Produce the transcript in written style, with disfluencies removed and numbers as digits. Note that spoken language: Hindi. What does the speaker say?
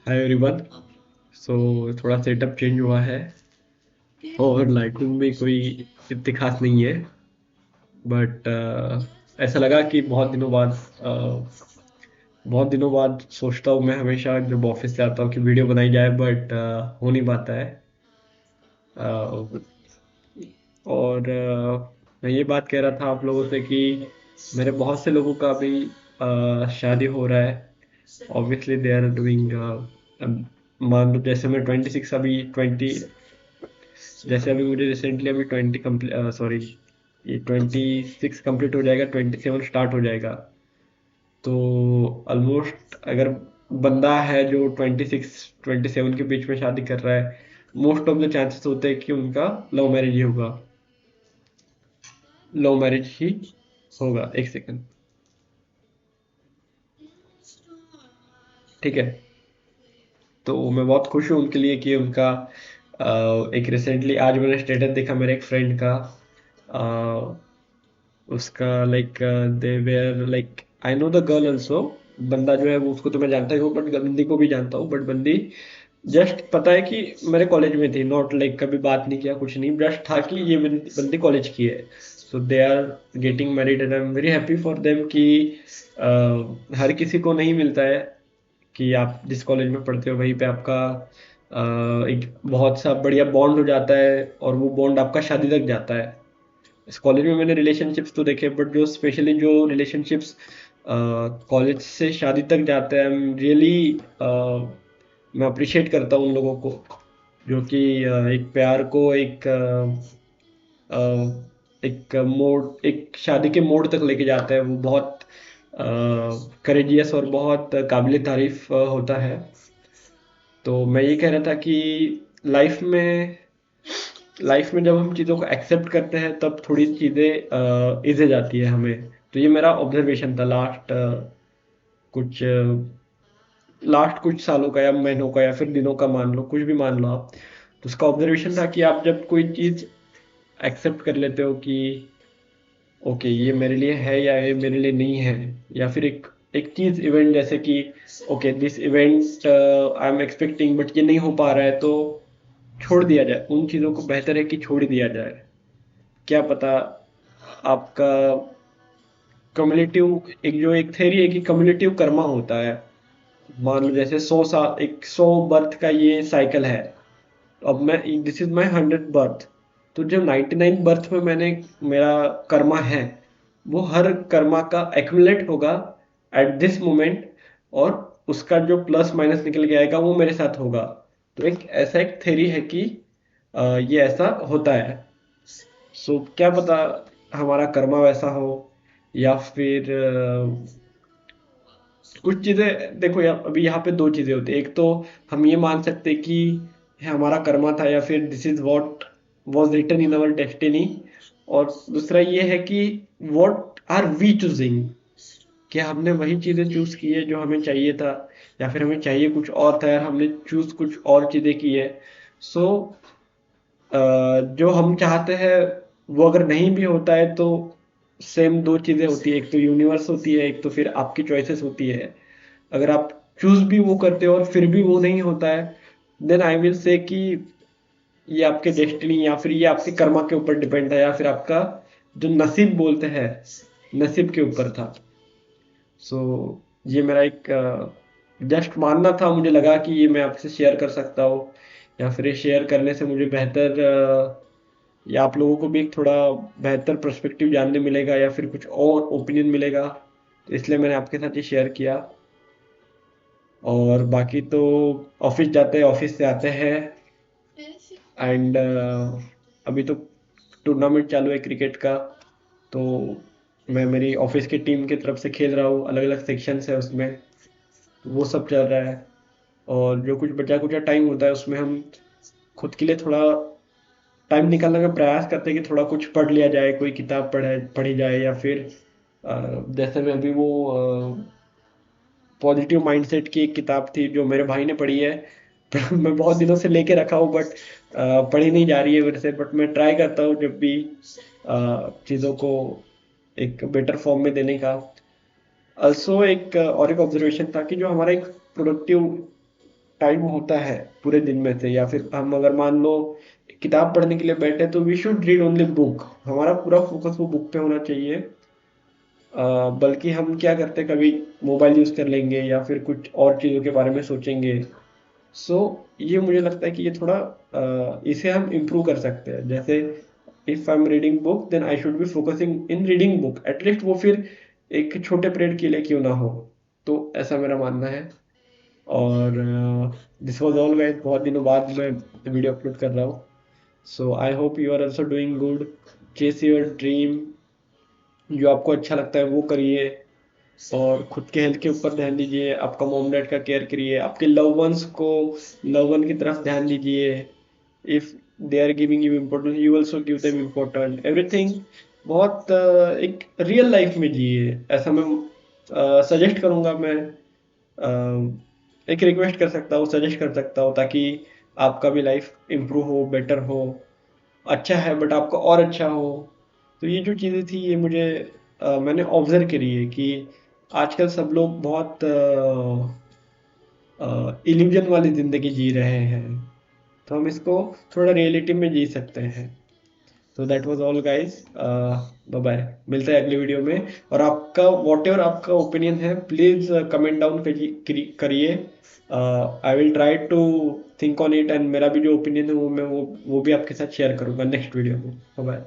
Hi everyone. सो थोड़ा सेटअप चेंज हुआ है और लाइटिंग भी कोई इतनी खास नहीं है, बट ऐसा लगा कि बहुत दिनों बाद सोचता हूँ मैं हमेशा जब ऑफिस से आता हूँ कि वीडियो बनाई जाए, बट हो नहीं पाता है। अ, और मैं ये बात कह रहा था आप लोगों से कि मेरे बहुत से लोगों का अभी शादी हो रहा है। ऑब्वियसली दे आर डूइंग, मान लो जैसे मैं 26 अभी 20, जैसे अभी मुझे रिसेंटली अभी 20 कंप्लीट, सॉरी, ये 26 कंप्लीट हो जाएगा, 27 स्टार्ट हो जाएगा। तो ऑलमोस्ट अगर बंदा है जो 26 27 के बीच में शादी कर रहा है, मोस्ट ऑफ द चांसेस होते हैं कि उनका लव मैरिज ही होगा। लव मैरिज ही होगा। एक सेकंड। ठीक है। तो मैं बहुत खुश हूँ उनके लिए कि उनका एक रिसेंटली आज मैंने स्टेटस देखा मेरे एक फ्रेंड का। उसका like they were like I know the girl also. बंदा जो है वो उसको तो मैं जानता ही हूँ, बट बंदी को भी जानता हूँ। बट बंदी जस्ट पता है कि मेरे कॉलेज में थी, नॉट लाइक कभी बात नहीं किया, कुछ नहीं, जस्ट था कि ये बंदी कॉलेज की है। So they are getting married and I am very happy for them कि हर किसी को नहीं मिलता है कि आप जिस कॉलेज में पढ़ते हो वहीं पे आपका एक बहुत सा बढ़िया बॉन्ड हो जाता है और वो बॉन्ड आपका शादी तक जाता है। इस कॉलेज में मैंने रिलेशनशिप्स तो देखे, बट जो स्पेशली जो रिलेशनशिप्स कॉलेज से शादी तक जाते हैं, आई एम रियली, मैं अप्रिशिएट करता हूँ उन लोगों को जो कि एक प्यार को एक मोड़, एक शादी के मोड़ तक लेके जाता है। वो बहुत करेजियस और बहुत काबिल तारीफ होता है। तो मैं ये कह रहा था कि लाइफ में लाइफ में जब हम चीज़ों को एक्सेप्ट करते हैं तब थोड़ी चीज़ें इजी जाती है हमें। तो ये मेरा ऑब्जर्वेशन था कुछ लास्ट कुछ सालों का या महीनों का या फिर दिनों का, मान लो कुछ भी मान लो आप। तो उसका ऑब्जर्वेशन था कि आप जब कोई चीज़ एक्सेप्ट कर लेते हो कि ओके ये मेरे लिए है या ये मेरे लिए नहीं है, या फिर एक एक चीज़ इवेंट जैसे कि okay this event I am expecting but ये नहीं हो पा रहा है, तो छोड़ दिया जाए उन चीज़ों को। बेहतर है कि छोड़ ही दिया जाए। क्या पता आपका कम्युलेटिव, एक जो एक थ्योरी है कि कम्युलेटिव कर्मा होता है। मान लो जैसे 100 साल, एक 100 बर्थ का ये साइकिल है। अब मैं, this is my 100th birth. तो जो 99 बर्थ में मैंने, मेरा कर्मा है, वो हर कर्मा का एक्यूमुलेट होगा एट दिस मोमेंट, और उसका जो प्लस माइनस निकल के आएगा वो मेरे साथ होगा। तो एक ऐसा एक थ्योरी है कि ये ऐसा होता है। सो क्या पता हमारा कर्मा वैसा हो, या फिर कुछ चीजें देखो यार, अभी यहाँ पे दो चीजें होती है। एक तो हम ये मान सकते हैं कि ये हमारा कर्मा था, या फिर this is what was written in our destiny. और दूसरा ये है कि व्हाट आर वी चूजिंग, क्या हमने वही चीजें चूज की है जो हमें चाहिए था, या फिर हमें चाहिए कुछ और था यार, हमने चूज कुछ और चीजें की है। सो जो हम चाहते हैं वो अगर नहीं भी होता है तो सेम दो चीजें होती है, एक तो यूनिवर्स होती है, एक तो फिर आपकी चॉइसेस होती है। अगर आप चूज भी वो करते हो और फिर भी वो नहीं होता है, देन आई विल से कि ये आपके डेस्टिनी या फिर ये आपके कर्मा के ऊपर डिपेंड था, या फिर आपका जो नसीब बोलते हैं, नसीब के ऊपर था। सो ये मेरा एक जस्ट मानना था, मुझे लगा कि ये मैं आपसे शेयर कर सकता हूँ, या फिर ये शेयर करने से मुझे बेहतर या आप लोगों को भी एक थोड़ा बेहतर पर्सपेक्टिव जानने मिलेगा, या फिर कुछ और ओपिनियन मिलेगा। तो इसलिए मैंने आपके साथ ये शेयर किया। और बाकी तो ऑफिस जाते हैं, ऑफिस से आते हैं, एंड अभी तो टूर्नामेंट चालू है क्रिकेट का। तो मैं मेरी ऑफिस की टीम की तरफ से खेल रहा हूँ, अलग अलग सेक्शंस है उसमें, तो वो सब चल रहा है। और जो कुछ बचा कुचा टाइम होता है उसमें हम खुद के लिए थोड़ा टाइम निकालने का प्रयास करते हैं कि थोड़ा कुछ पढ़ लिया जाए, कोई किताब पढ़ी जाए, या फिर जैसे मैं अभी वो पॉजिटिव माइंडसेट की एक किताब थी जो मेरे भाई ने पढ़ी है। मैं बहुत दिनों से लेके रखा हूँ, बट पढ़ी नहीं जा रही है मेरे से। बट मैं ट्राई करता हूँ जब भी चीज़ों को एक बेटर फॉर्म में देने का। ऑल्सो एक और एक ऑब्जर्वेशन था कि जो हमारा एक प्रोडक्टिव टाइम होता है पूरे दिन में से, या फिर हम अगर मान लो किताब पढ़ने के लिए बैठे तो we should read only book, हमारा पूरा फोकस वो बुक पे होना चाहिए। बल्कि हम क्या करते हैं, कभी मोबाइल यूज कर लेंगे या फिर कुछ और चीजों के बारे में सोचेंगे। सो ये मुझे लगता है कि ये थोड़ा इसे हम इम्प्रूव कर सकते हैं। जैसे if I am reading book then I should be focusing in reading book, at least वो फिर एक छोटे पीरियड के लिए क्यों ना हो। तो ऐसा मेरा मानना है। और दिस वाज ऑल गाइस, बहुत दिनों बाद मैं वीडियो अपलोड कर रहा हूँ। So I hope you are also doing good. Chase your dream, जो आपको अच्छा लगता है वो करिए। और खुद के हेल्थ के ऊपर ध्यान दीजिए, आपका मॉम डैड का केयर करिए, आपके लव वंस को, लव वन की तरफ ध्यान दीजिए। If they are giving you importance you also give them important everything. बहुत एक रियल लाइफ में जिए, ऐसा मैं सजेस्ट करूंगा। मैं एक रिक्वेस्ट कर सकता हूँ, सजेस्ट कर सकता हूँ, ताकि आपका भी लाइफ इम्प्रूव हो, बेटर हो। अच्छा है बट आपका और अच्छा हो। तो ये जो चीज़ें थी ये मुझे मैंने ऑब्जर्व करी है कि आजकल सब लोग बहुत इल्यूजन वाली जिंदगी जी रहे हैं। तो हम इसको थोड़ा रियलिटी में जी सकते हैं। तो that was all guys, bye bye, मिलते हैं अगली वीडियो में। और आपका वॉट एवर आपका ओपिनियन है प्लीज कमेंट डाउन करिए। I will try to think on it, and मेरा भी जो ओपिनियन है वो मैं वो भी आपके साथ शेयर करूंगा नेक्स्ट वीडियो में। Bye bye.